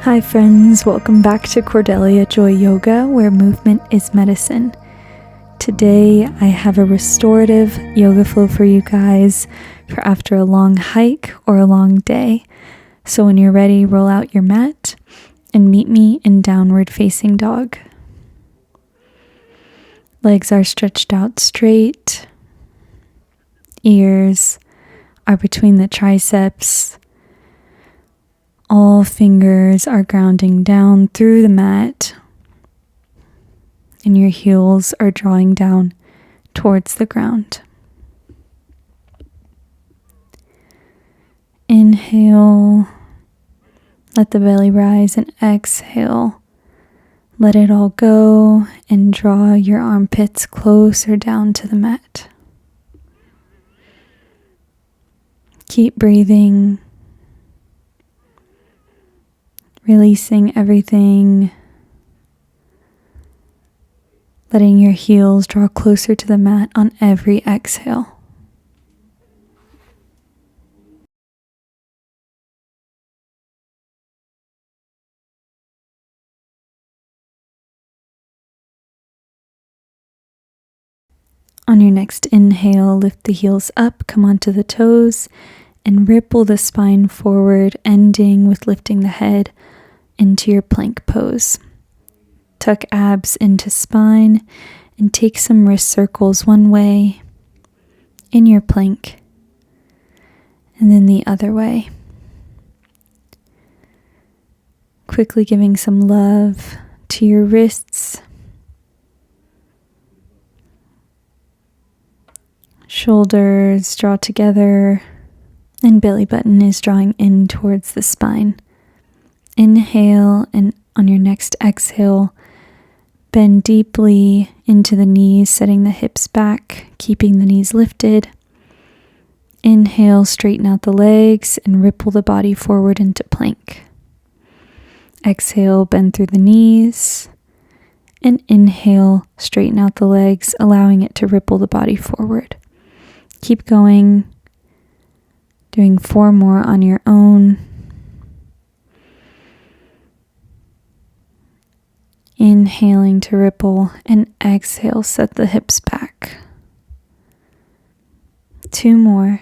Hi friends, welcome back to Cordelia Joy Yoga, where movement is medicine. Today I have a restorative yoga flow for you guys for after a long hike or a long day. So when you're ready, roll out your mat and meet me in downward facing dog. Legs are stretched out straight. Ears are between the triceps. All fingers are grounding down through the mat, and your heels are drawing down towards the ground. Inhale, let the belly rise, and exhale. Let it all go and draw your armpits closer down to the mat. Keep breathing. Releasing everything, letting your heels draw closer to the mat on every exhale. On your next inhale, lift the heels up, come onto the toes, and ripple the spine forward, ending with lifting the head into your plank pose. Tuck abs into spine and take some wrist circles one way in your plank and then the other way. Quickly giving some love to your wrists, shoulders draw together, and belly button is drawing in towards the spine. Inhale, and on your next exhale, bend deeply into the knees, setting the hips back, keeping the knees lifted. Inhale, straighten out the legs and ripple the body forward into plank. Exhale, bend through the knees. And inhale, straighten out the legs, allowing it to ripple the body forward. Keep going, doing 4 more on your own. Inhaling to ripple and exhale, set the hips back. 2 more.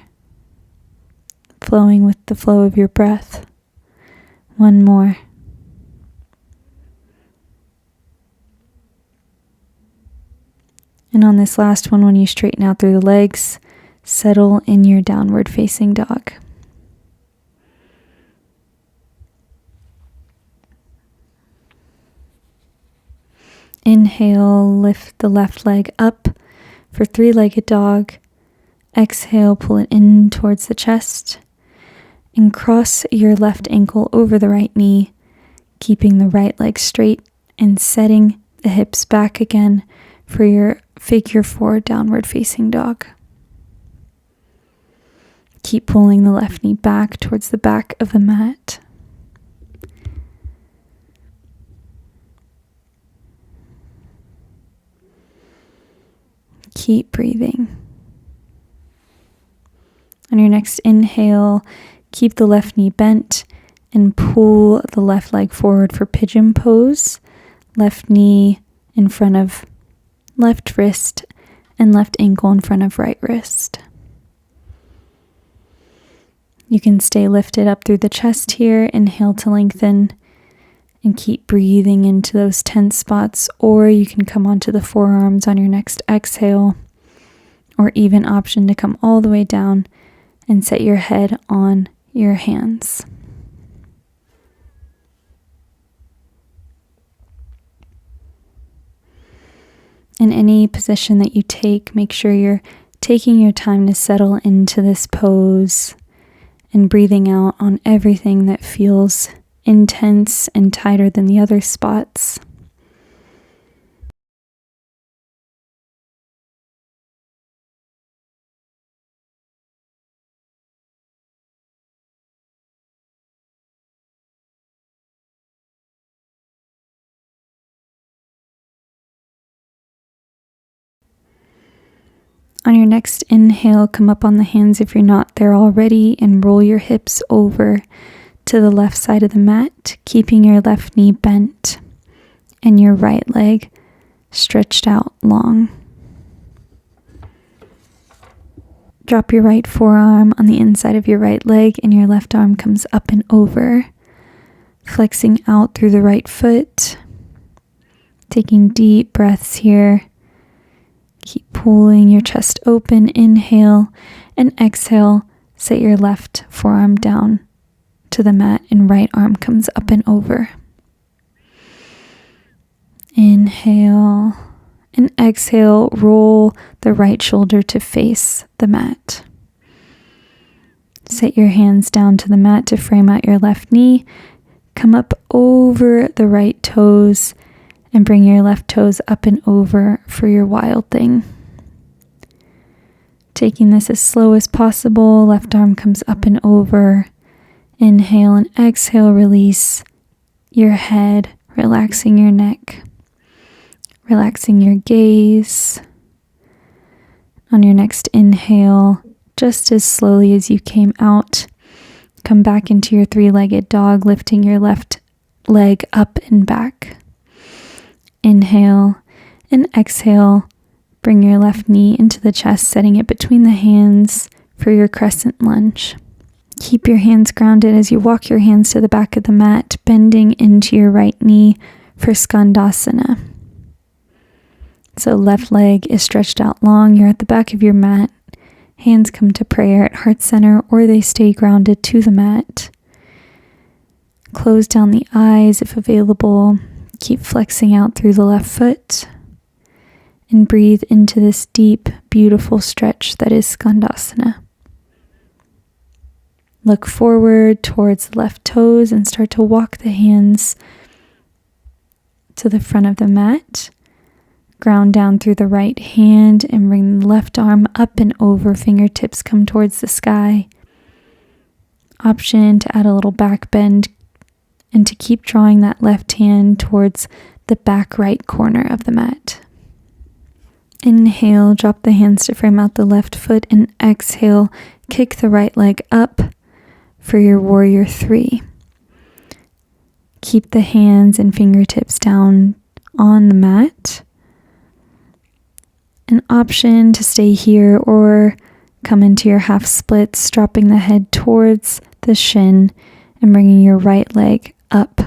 Flowing with the flow of your breath. 1 more. And on this last one, when you straighten out through the legs, settle in your downward facing dog. Inhale, lift the left leg up for 3-legged dog. Exhale, pull it in towards the chest. And cross your left ankle over the right knee, keeping the right leg straight and setting the hips back again for your figure 4 downward facing dog. Keep pulling the left knee back towards the back of the mat. Keep breathing. On your next inhale, keep the left knee bent and pull the left leg forward for pigeon pose. Left knee in front of left wrist and left ankle in front of right wrist. You can stay lifted up through the chest here. Inhale to lengthen and keep breathing into those tense spots, or you can come onto the forearms on your next exhale, or even option to come all the way down and set your head on your hands. In any position that you take, make sure you're taking your time to settle into this pose and breathing out on everything that feels intense and tighter than the other spots. On your next inhale, come up on the hands if you're not there already and roll your hips over to the left side of the mat, keeping your left knee bent and your right leg stretched out long. Drop your right forearm on the inside of your right leg and your left arm comes up and over, flexing out through the right foot. Taking deep breaths here. Keep pulling your chest open. Inhale and exhale. Set your left forearm down to the mat and right arm comes up and over. Inhale and exhale. Roll the right shoulder to face the mat. Set your hands down to the mat to frame out your left knee. Come up over the right toes and bring your left toes up and over for your wild thing. Taking this as slow as possible, left arm comes up and over. Inhale and exhale, release your head, relaxing your neck, relaxing your gaze. On your next inhale, just as slowly as you came out, come back into your three-legged dog, lifting your left leg up and back. Inhale and exhale. Bring your left knee into the chest, setting it between the hands for your crescent lunge. Keep your hands grounded as you walk your hands to the back of the mat, bending into your right knee for Skandasana. So left leg is stretched out long. You're at the back of your mat. Hands come to prayer at heart center or they stay grounded to the mat. Close down the eyes if available. Keep flexing out through the left foot and breathe into this deep, beautiful stretch that is Skandasana. Look forward towards the left toes and start to walk the hands to the front of the mat. Ground down through the right hand and bring the left arm up and over. Fingertips come towards the sky. Option to add a little back bend and to keep drawing that left hand towards the back right corner of the mat. Inhale, drop the hands to frame out the left foot, and exhale, kick the right leg up for your warrior three. Keep the hands and fingertips down on the mat. An option to stay here or come into your half splits, dropping the head towards the shin and bringing your right leg up.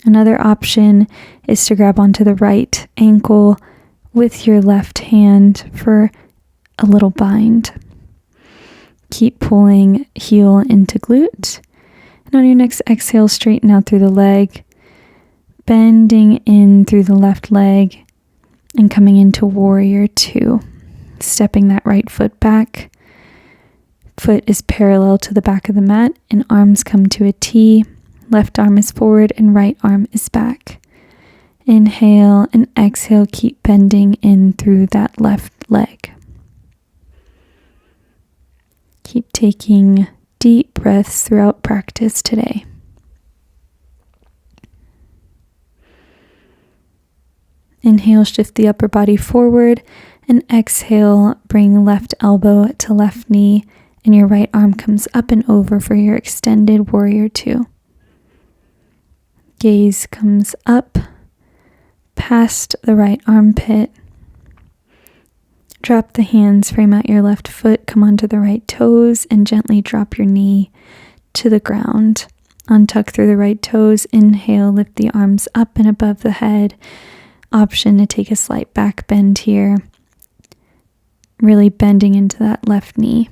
Another option is to grab onto the right ankle with your left hand for a little bind. Keep pulling heel into glute. And on your next exhale, straighten out through the leg, bending in through the left leg and coming into warrior two. Stepping that right foot back. Foot is parallel to the back of the mat and arms come to a T. Left arm is forward and right arm is back. Inhale and exhale, keep bending in through that left leg. Keep taking deep breaths throughout practice today. Inhale, shift the upper body forward, and exhale, bring left elbow to left knee, and your right arm comes up and over for your extended warrior two. Gaze comes up past the right armpit. Drop the hands, frame out your left foot, come onto the right toes, and gently drop your knee to the ground. Untuck through the right toes. Inhale, lift the arms up and above the head. Option to take a slight back bend here. Really bending into that left knee.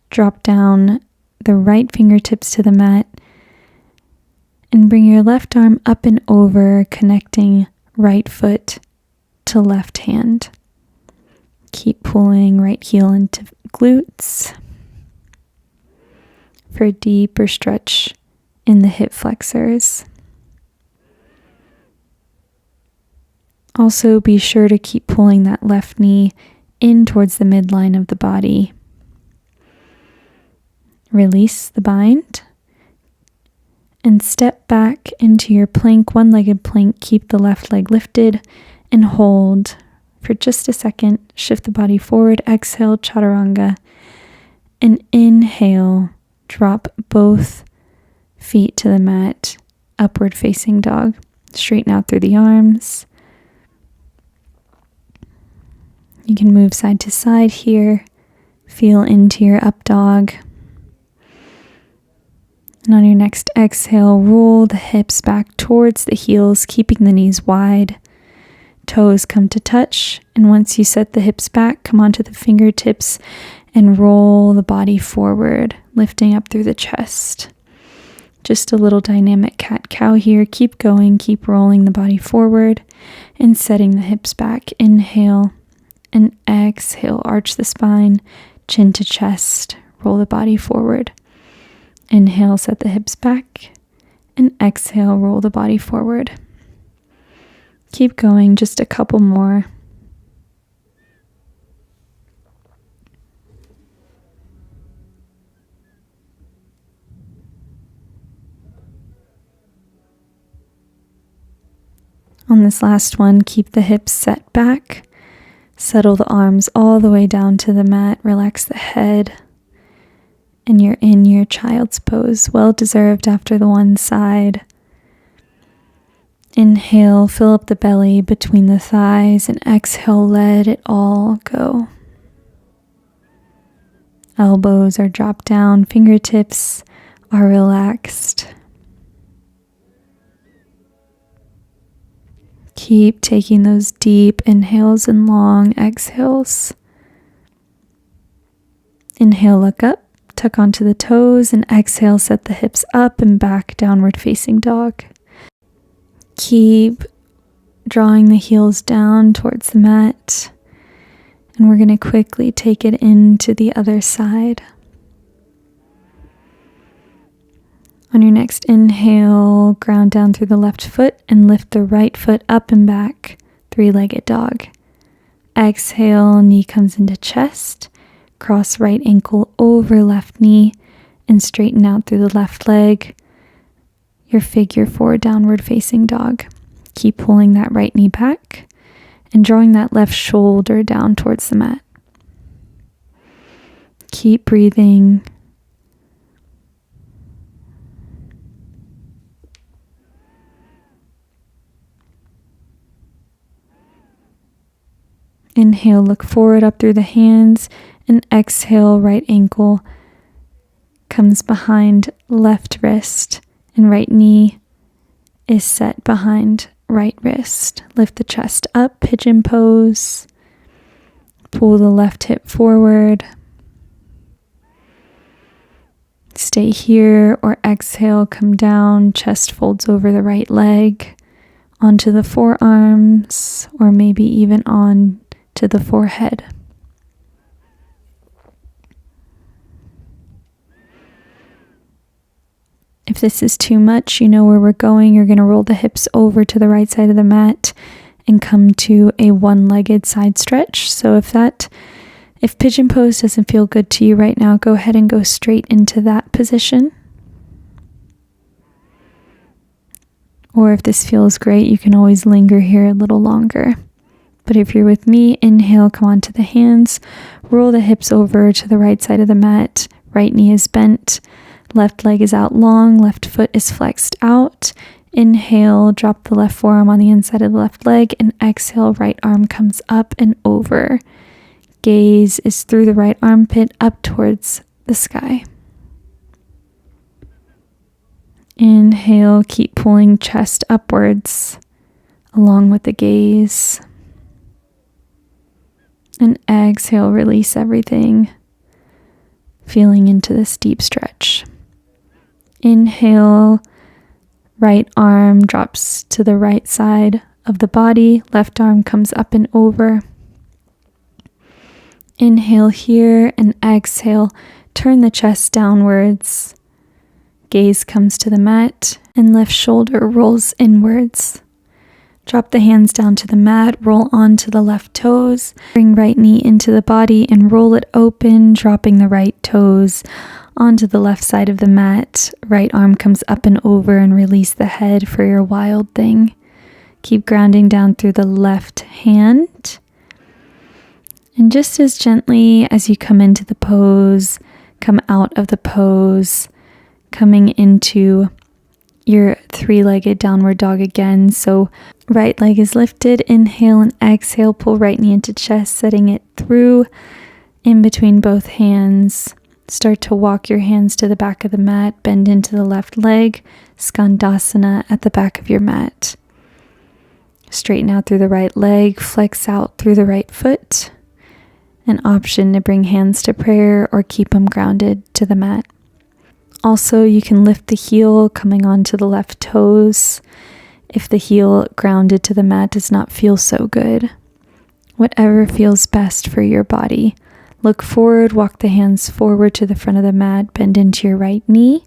Drop down the right fingertips to the mat and bring your left arm up and over, connecting right foot to left hand. Keep pulling right heel into glutes for a deeper stretch in the hip flexors. Also, be sure to keep pulling that left knee in towards the midline of the body. Release the bind and step back into your plank, one-legged plank. Keep the left leg lifted and hold for just a second. Shift the body forward. Exhale, chaturanga, and inhale, Drop both feet to the mat, upward facing dog. Straighten out through the arms. You can move side to side here. Feel into your up dog. And on your next exhale, roll the hips back towards the heels, keeping the knees wide. Toes come to touch. And once you set the hips back, come onto the fingertips and roll the body forward, lifting up through the chest. Just a little dynamic cat-cow here. Keep going, keep rolling the body forward and setting the hips back. Inhale and exhale, arch the spine, chin to chest, roll the body forward. Inhale, set the hips back, and exhale, roll the body forward. Keep going, just a couple more. On this last one, keep the hips set back. Settle the arms all the way down to the mat. Relax the head. And you're in your child's pose. Well deserved after the one side. Inhale, fill up the belly between the thighs. And exhale, let it all go. Elbows are dropped down. Fingertips are relaxed. Keep taking those deep inhales and long exhales. Inhale, look up, tuck onto the toes, and exhale, set the hips up and back, downward facing dog. Keep drawing the heels down towards the mat, and we're going to quickly take it into the other side. On your next inhale, ground down through the left foot and lift the right foot up and back, three-legged dog. Exhale, knee comes into chest, cross right ankle over left knee and straighten out through the left leg, your figure four downward facing dog. Keep pulling that right knee back and drawing that left shoulder down towards the mat. Keep breathing. Inhale, look forward up through the hands, and exhale, right ankle comes behind left wrist, and right knee is set behind right wrist. Lift the chest up, pigeon pose. Pull the left hip forward. Stay here or exhale, come down, chest folds over the right leg, onto the forearms, or maybe even on to the forehead. If this is too much, you know where we're going. You're going to roll the hips over to the right side of the mat and come to a one-legged side stretch. So if pigeon pose doesn't feel good to you right now, go ahead and go straight into that position. Or if this feels great, you can always linger here a little longer. But if you're with me, inhale, come onto the hands, roll the hips over to the right side of the mat, right knee is bent, left leg is out long, left foot is flexed out. Inhale, drop the left forearm on the inside of the left leg, and exhale, right arm comes up and over. Gaze is through the right armpit up towards the sky. Inhale, keep pulling chest upwards along with the gaze. And exhale, release everything, feeling into this deep stretch. Inhale, right arm drops to the right side of the body, left arm comes up and over. Inhale here and exhale, turn the chest downwards. Gaze comes to the mat and left shoulder rolls inwards. Drop the hands down to the mat, roll onto the left toes, bring right knee into the body and roll it open, dropping the right toes onto the left side of the mat. Right arm comes up and over and release the head for your wild thing. Keep grounding down through the left hand. And just as gently as you come into the pose, come out of the pose, coming into your 3-legged downward dog again. So right leg is lifted, inhale and exhale, pull right knee into chest, setting it through in between both hands. Start to walk your hands to the back of the mat, bend into the left leg, Skandasana at the back of your mat. Straighten out through the right leg, flex out through the right foot. An option to bring hands to prayer or keep them grounded to the mat. Also, you can lift the heel coming onto the left toes if the heel grounded to the mat does not feel so good. Whatever feels best for your body. Look forward, walk the hands forward to the front of the mat, bend into your right knee,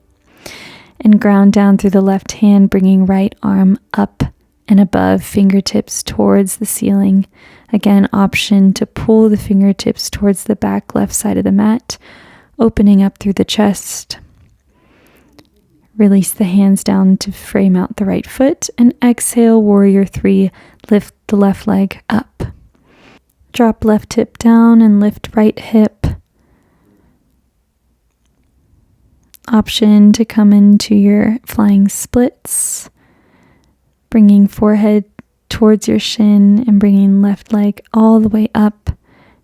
and ground down through the left hand, bringing right arm up and above, fingertips towards the ceiling. Again, option to pull the fingertips towards the back left side of the mat, opening up through the chest. Release the hands down to frame out the right foot, and exhale, warrior 3, lift the left leg up. Drop left hip down and lift right hip. Option to come into your flying splits, bringing forehead towards your shin and bringing left leg all the way up.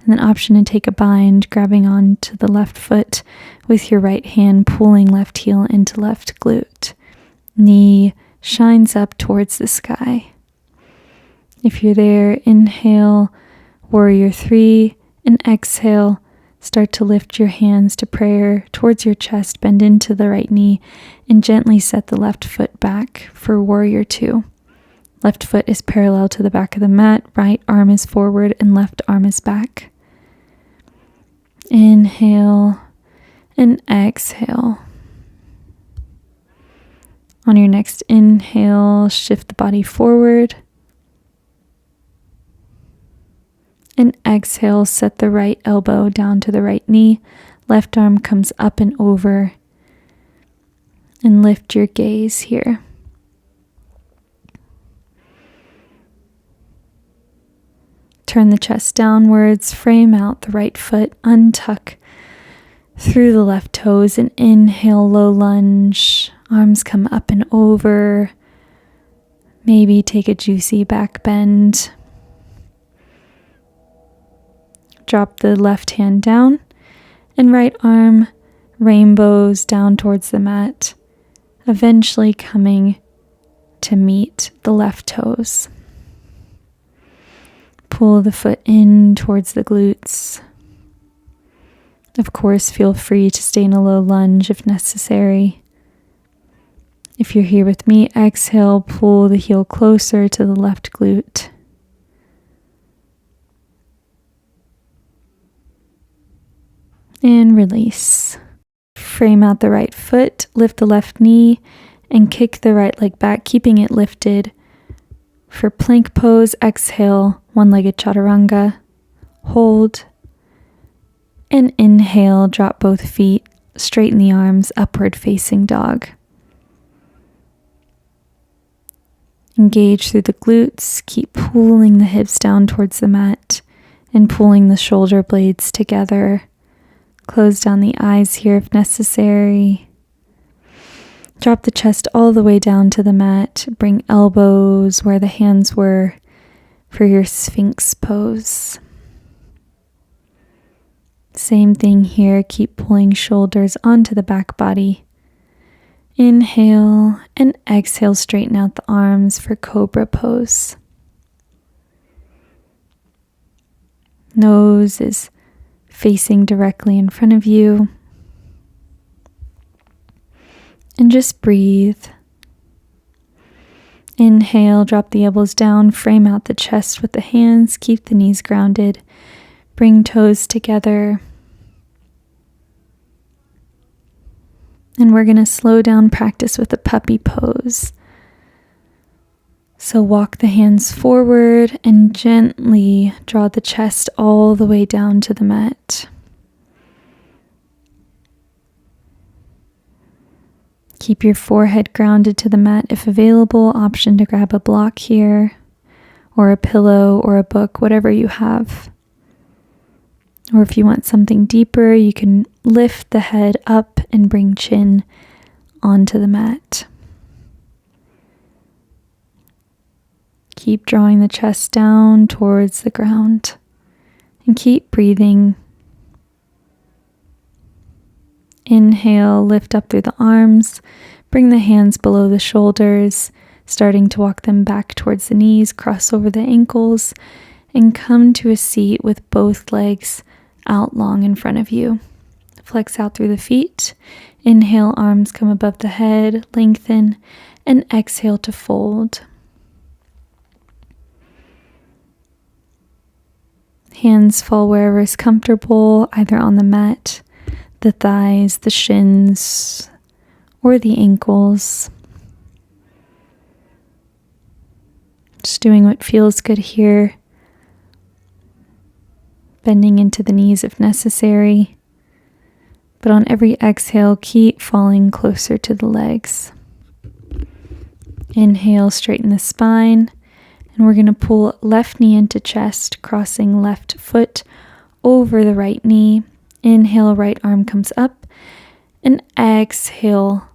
And then option to take a bind, grabbing onto the left foot with your right hand, pulling left heel into left glute. Knee shines up towards the sky. If you're there, inhale, warrior 3, and exhale, start to lift your hands to prayer towards your chest, bend into the right knee, and gently set the left foot back for warrior 2. Left foot is parallel to the back of the mat, right arm is forward, and left arm is back. Inhale and exhale. On your next inhale, shift the body forward. And exhale, set the right elbow down to the right knee. Left arm comes up and over. And lift your gaze here. Turn the chest downwards, frame out the right foot, untuck through the left toes, and inhale, low lunge. Arms come up and over. Maybe take a juicy back bend. Drop the left hand down, and right arm rainbows down towards the mat, eventually coming to meet the left toes. Pull the foot in towards the glutes. Of course, feel free to stay in a low lunge if necessary. If you're here with me, exhale, pull the heel closer to the left glute. And release. Frame out the right foot, lift the left knee, and kick the right leg back, keeping it lifted. For plank pose, exhale, one-legged chaturanga, hold, and inhale, drop both feet, straighten the arms, upward facing dog. Engage through the glutes, keep pulling the hips down towards the mat and pulling the shoulder blades together. Close down the eyes here if necessary. Drop the chest all the way down to the mat. Bring elbows where the hands were for your Sphinx pose. Same thing here. Keep pulling shoulders onto the back body. Inhale and exhale, straighten out the arms for Cobra pose. Nose is facing directly in front of you. And just breathe. Inhale, drop the elbows down, frame out the chest with the hands, keep the knees grounded, bring toes together. And we're going to slow down practice with the puppy pose. So walk the hands forward and gently draw the chest all the way down to the mat. Keep your forehead grounded to the mat if available. Option to grab a block here, or a pillow or a book, whatever you have. Or if you want something deeper, you can lift the head up and bring chin onto the mat. Keep drawing the chest down towards the ground and keep breathing. Inhale, lift up through the arms, bring the hands below the shoulders, starting to walk them back towards the knees, cross over the ankles, and come to a seat with both legs out long in front of you. Flex out through the feet. Inhale, arms come above the head, lengthen, and exhale to fold. Hands fall wherever is comfortable, either on the mat, the thighs, the shins, or the ankles. Just doing what feels good here. Bending into the knees if necessary. But on every exhale, keep falling closer to the legs. Inhale, straighten the spine. And we're going to pull left knee into chest, crossing left foot over the right knee. Inhale, right arm comes up. And exhale,